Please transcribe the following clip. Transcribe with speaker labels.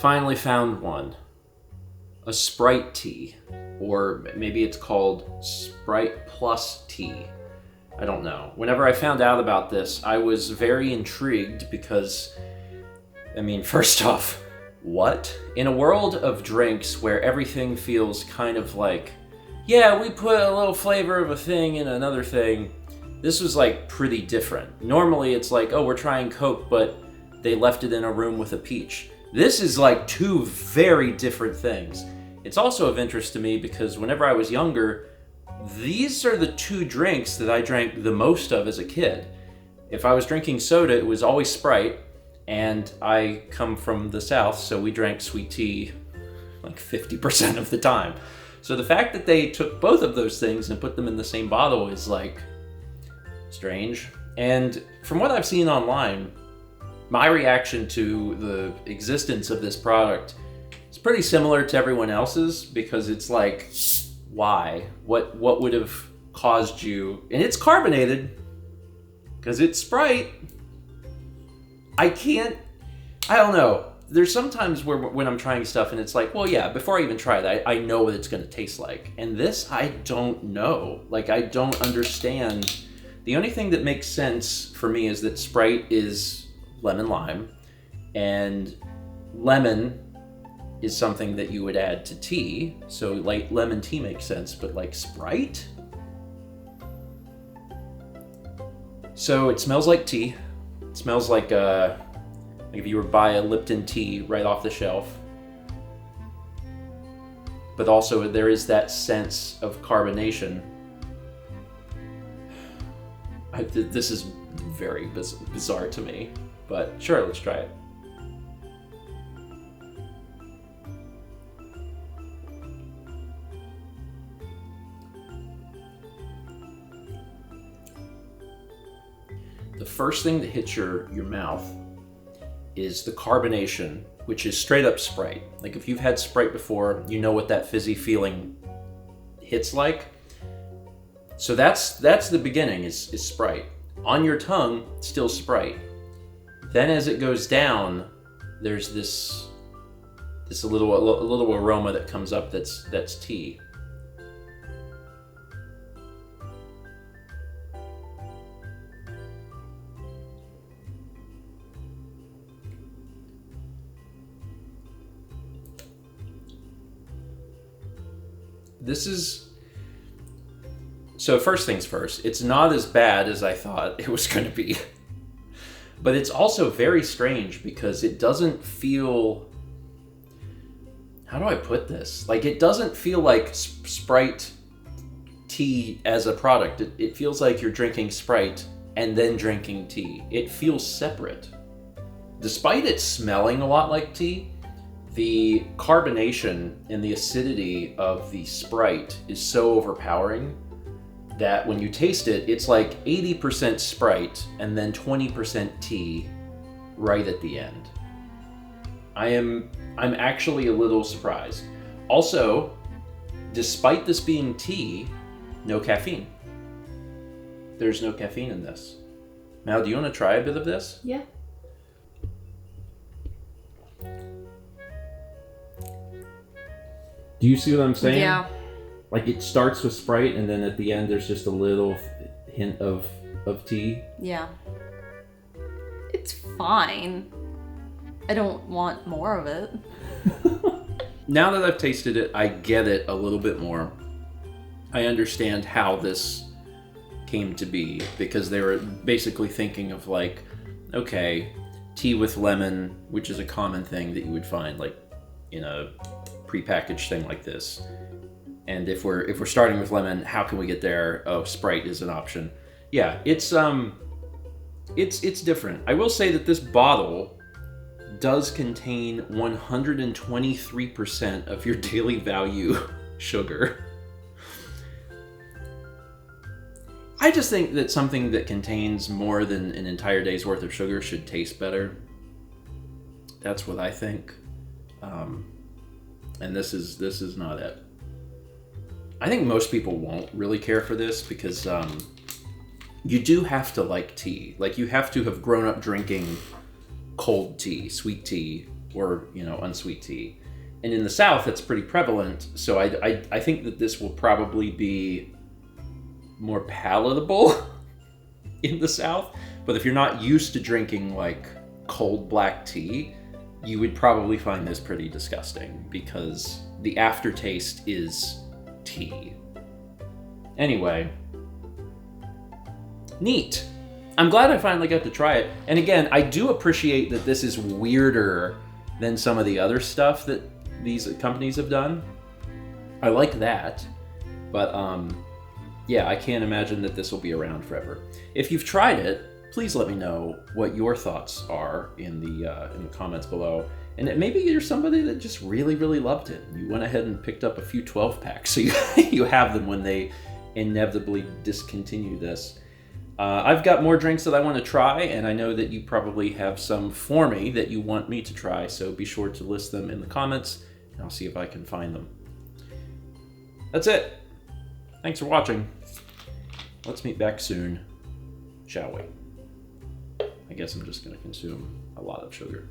Speaker 1: finally found one. A Sprite Tea. Or maybe it's called Sprite Plus Tea. I don't know. Whenever I found out about this, I was very intrigued because, I mean, first off, what? In a world of drinks where everything feels kind of like, yeah, we put a little flavor of a thing in another thing, this was like pretty different. Normally it's like, oh, we're trying Coke, but they left it in a room with a peach. This is like two very different things. It's also of interest to me because whenever I was younger, these are the two drinks that I drank the most of as a kid. If I was drinking soda, it was always Sprite, and I come from the South, so we drank sweet tea like 50% of the time. So the fact that they took both of those things and put them in the same bottle is like strange. And from what I've seen online, my reaction to the existence of this product is pretty similar to everyone else's, because it's like, why? What would have caused you? And it's carbonated, because it's Sprite. I don't know. There's sometimes when I'm trying stuff and it's like, well, yeah, before I even try it, I know what it's going to taste like. And this, I don't know. Like, I don't understand. The only thing that makes sense for me is that Sprite is lemon lime, and lemon is something that you would add to tea, so like lemon tea makes sense, but like Sprite? So it smells like tea. It smells like if you were to buy a Lipton tea right off the shelf. But also there is that sense of carbonation. This is very bizarre to me, but sure, let's try it. The first thing that hits your mouth is the carbonation, which is straight up Sprite. Like if you've had Sprite before, you know what that fizzy feeling hits like. So that's the beginning, is Sprite. On your tongue, still Sprite. Then as it goes down, there's this little aroma that comes up that's tea. So first things first, it's not as bad as I thought it was going to be. But it's also very strange because it doesn't feel... How do I put this? Like, it doesn't feel like Sprite tea as a product. It feels like you're drinking Sprite and then drinking tea. It feels separate. Despite it smelling a lot like tea, the carbonation and the acidity of the Sprite is so overpowering that when you taste it, it's like 80% Sprite and then 20% tea right at the end. I'm actually a little surprised. Also, despite this being tea, no caffeine. There's no caffeine in this. Mal, do you want to try a bit of this?
Speaker 2: Yeah.
Speaker 1: Do you see what I'm saying?
Speaker 2: Yeah.
Speaker 1: Like, it starts with Sprite, and then at the end there's just a little hint of tea.
Speaker 2: Yeah. It's fine. I don't want more of it.
Speaker 1: Now that I've tasted it, I get it a little bit more. I understand how this came to be, because they were basically thinking of like, okay, tea with lemon, which is a common thing that you would find like in a prepackaged thing like this. And if we're starting with lemon, how can we get there? Oh, Sprite is an option. Yeah, it's different. I will say that this bottle does contain 123% of your daily value sugar. I just think that something that contains more than an entire day's worth of sugar should taste better. That's what I think. And this is not it. I think most people won't really care for this because you do have to like tea. Like, you have to have grown up drinking cold tea, sweet tea, or, you know, unsweet tea. And in the South, it's pretty prevalent. So I think that this will probably be more palatable in the South. But if you're not used to drinking like cold black tea, you would probably find this pretty disgusting because the aftertaste is tea. Anyway, neat. I'm glad I finally got to try it. And again, I do appreciate that this is weirder than some of the other stuff that these companies have done. I like that. But yeah, I can't imagine that this will be around forever. If you've tried it, please let me know what your thoughts are in the comments below. And maybe you're somebody that just really, really loved it. You went ahead and picked up a few 12-packs, so you have them when they inevitably discontinue this. I've got more drinks that I want to try, and I know that you probably have some for me that you want me to try, so be sure to list them in the comments, and I'll see if I can find them. That's it. Thanks for watching. Let's meet back soon, shall we? I guess I'm just going to consume a lot of sugar.